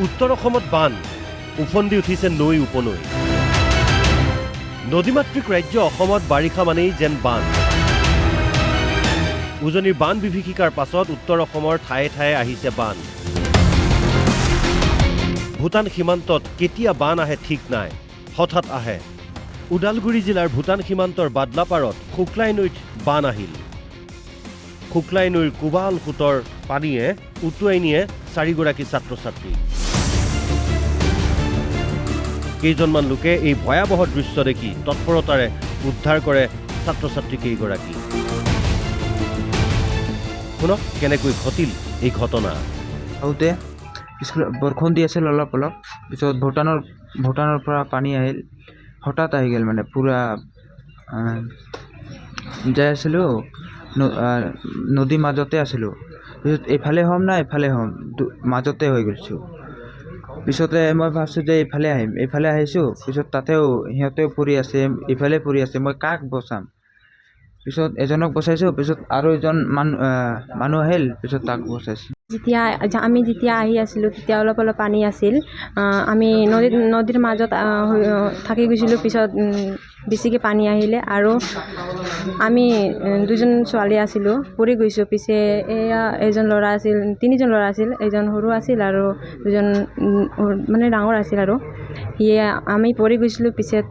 উত্তৰ অসমত বান উফন্দি উঠিছে নৈ উপনৈ নদীমাতৃক ৰাজ্য অসমত বাৰিষা মানেই যেন বান উজনিৰ বান বিভীষিকাৰ পাছত উত্তৰ অসমৰ ঠায়ে ঠায়ে আহিছে বান ভূটান সীমান্তত কেতিয়া বান আহে ঠিক নাই হঠাৎ আহে ওদালগুৰি জিলাৰ ভূটান সীমান্তৰ বাদলাপাৰত শুক্লাই নৈত বান আহিল শুক্লাই নৈৰ কোবাল সোঁতৰ পানীয়ে উটুৱাই নিয়ে 4গৰাকী ছাত্ৰ-ছাত্ৰী কেইজনমান লোকে এই ভয়াবহ দৃশ্য দেখি তৎপৰতাৰে উদ্ধাৰ কৰে ছাত্ৰ-ছাত্ৰী কেইগৰাকী শুনক কেনেকৈ ঘটিল এই ঘটনা আহোঁতে বৰষুণ দি আছিল অলপ অলপ পিছত ভূটানৰ পৰা পানী আহিল হঠাৎ আহি গ'ল মানে পুৰা যাই আছিলোঁ নদীৰ মাজতে আছিলোঁ পিছত এইফালে হ'ম না এইফালে হ'ম মাজতে হৈ গৈছোঁ পিছতে মই ভাবিছোঁ যে এইফালে আহিছোঁ পিছত তাতেও সিহঁতেও পৰি আছে ইফালে পৰি আছে মই কাক বচাম পিছত এজনক বচাইছোঁ পিছত আৰু এজন মানুহ আহিল পিছত তাক বচাইছোঁ আমি যেতিয়া আহি আছিলোঁ তেতিয়া অলপ পানী আছিল আমি নদীৰ মাজত থাকি গৈছিলোঁ পিছত বেছিকৈ পানী আহিলে আৰু আমি দুজন ছোৱালী আছিলোঁ পৰি গৈছোঁ পিছে এয়া এজন ল'ৰা আছিল তিনিজন ল'ৰা আছিল এজন সৰু আছিল আৰু দুজন মানে ডাঙৰ আছিল আৰু আমি পৰি গৈছিলোঁ পিছত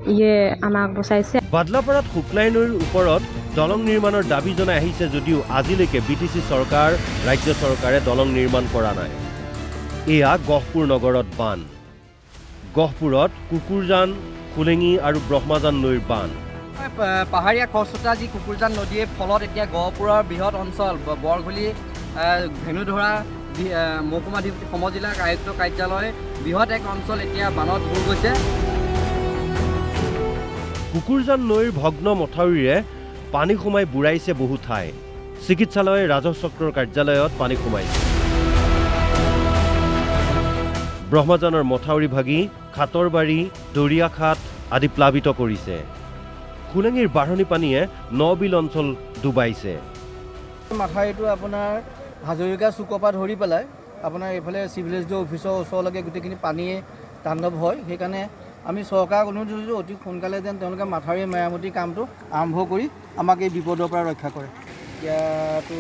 আমাক বচাইছে বাদলাপাৰাত শুক্লাই নৈৰ ওপৰত দলং নিৰ্মাণৰ দাবী জনাই আহিছে যদিও আজিলৈকে বিটিচি চৰকাৰ ৰাজ্য চৰকাৰে দলং নিৰ্মাণ কৰা নাই এয়া গহপুৰ নগৰত বান গহপুৰত কুকুৰজান ফুলেঙি আৰু ব্ৰহ্মাজান নৈৰ বান পাহাৰীয়া খৰস্ৰোতা যি কুকুৰজান নদীৰ ফলত এতিয়া গহপুৰৰ বৃহৎ অঞ্চল বৰঘুলি ধেনুধৰা মহকুমা সমজিলা আয়ুক্ত কাৰ্যালয় বৃহৎ এক অঞ্চল এতিয়া বানত বুৰ গৈছে কুকুৰজান নৈৰ ভগ্ন মথাউৰিৰে পানী সোমাই বুঢ়াইছে বহু ঠাই চিকিৎসালয় ৰাজহ চক্ৰৰ কাৰ্যালয়ত পানী সোমাইছে ব্ৰহ্মজানৰ মথাউৰি ভাগি খাটৰবাৰী দৰিয়াখাট আদি প্লাবিত কৰিছে ফুলেঙিৰ বাঢ়নি পানীয়ে নবিল অঞ্চল ডুবাইছে মাথাউৰিটো আপোনাৰ হাজৰিকা চুকৰ পৰা ধৰি পেলাই আপোনাৰ এইফালে চিভিল এছডিঅ' অফিচৰ ওচৰলৈকে গোটেইখিনি পানীয়ে তাণ্ডৱ হয় সেইকাৰণে আমি চৰকাৰক অনুৰোধ কৰিছোঁ অতি সোনকালে যেন তেওঁলোকে মাথাউৰি মেৰামতিৰ কামটো আৰম্ভ কৰি আমাক এই বিপদৰ পৰা ৰক্ষা কৰে এতিয়াতো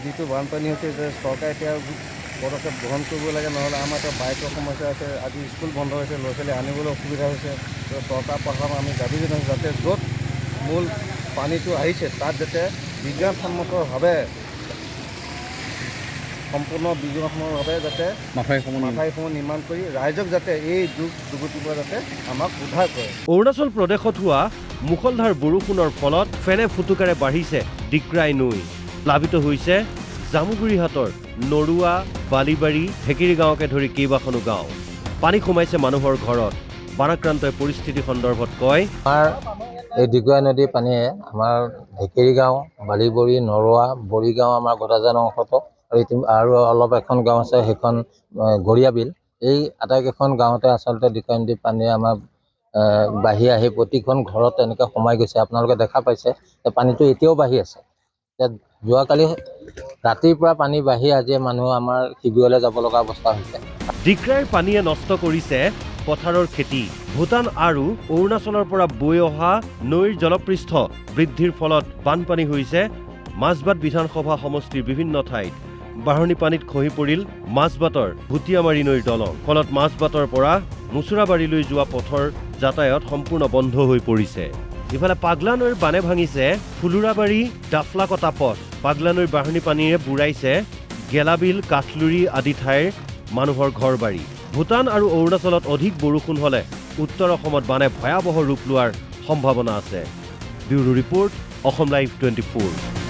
যিটো বানপানী হৈছে যে চৰকাৰে এতিয়া পদক্ষেপ গ্ৰহণ কৰিব লাগে নহ'লে আমাৰ এতিয়া বাইকৰ সমস্যা আছে আজি স্কুল বন্ধ হৈছে ল'ৰা ছোৱালী আনিবলৈ অসুবিধা হৈছে চৰকাৰ পথাৰত আমি দাবী জনাইছোঁ যাতে য'ত মূল পানীটো আহিছে তাত যাতে বিজ্ঞানসন্মতভাৱে সম্পূৰ্ণ বিজ্ঞানসন্মতভাৱে যাতে মাথাউৰিসমূহ নিৰ্মাণ কৰি ৰাইজক যাতে এই দুৰ্গতিৰ পৰা যাতে আমাক উদ্ধাৰ কৰে অৰুণাচল প্ৰদেশত হোৱা মুষলধাৰ বৰষুণৰ ফলত ফেনে ফুটুকাৰে বাঢ়িছে ডিক্ৰাই নৈ প্লাবিত হৈছে জামুগুৰিহাটৰ নৰুৱা বালিবাৰী ঢেকিৰি গাঁৱকে ধৰি কেইবাখনো গাঁও পানী সোমাইছে মানুহৰ ঘৰত বানাক্ৰান্তই পৰিস্থিতি সন্দৰ্ভত কয় আমাৰ এই ডিক্ৰাই নদীৰ পানীয়ে আমাৰ ঢেকিৰি গাঁও বালিবৰী নৰুৱা বৰিগাঁও আমাৰ গদাজান অংশত আৰু অলপ এখন গাঁও আছে সেইখন গৰিয়াবিল এই আটাইকেইখন গাঁৱতে আচলতে ডিক্ৰাই নদীৰ পানীয়ে আমাৰ বাঢ়ি আহি প্ৰতিখন ঘৰত এনেকৈ সোমাই গৈছে আপোনালোকে দেখা পাইছে পানীটো এতিয়াও বাঢ়ি আছে যোৱাকালি ৰাতিৰ পৰা পানী বাঢ়ি আজি মানুহ আমাৰ শিবিৰলৈ যাব লগা অৱস্থা হৈছে ডিক্ৰাইৰ পানীয়ে নষ্ট কৰিছে পথাৰৰ খেতি ভূটান আৰু অৰুণাচলৰ পৰা বৈ অহা নৈৰ জলপৃষ্ঠ বৃদ্ধিৰ ফলত বানপানী হৈছে মাজবাট বিধানসভা সমষ্টিৰ বিভিন্ন ঠাইত বাঢ়নি পানীত খহি পৰিল মাজবাটৰ ভুটিয়ামাৰী নৈৰ দলং ফলত মাজবাটৰ পৰা মুচুৰাবাৰীলৈ যোৱা পথৰ যাতায়াত সম্পূৰ্ণ বন্ধ হৈ পৰিছে ইফালে পাগলা নৈৰ বানে ভাঙিছে ফুলুৰাবাৰী ডাফলাকটা পথ পাগলা নৈৰ বাঢ়নি পানীৰে বুঢ়াইছে গেলাবিল কাঠলুৰি আদি ঠাইৰ মানুহৰ ঘৰ বাৰী ভূটান আৰু অৰুণাচলত অধিক বৰষুণ হ'লে উত্তৰ অসমত বানে ভয়াৱহ ৰূপ লোৱাৰ সম্ভাৱনা আছে ব্যুৰো ৰিপৰ্ট অসম লাইভ 24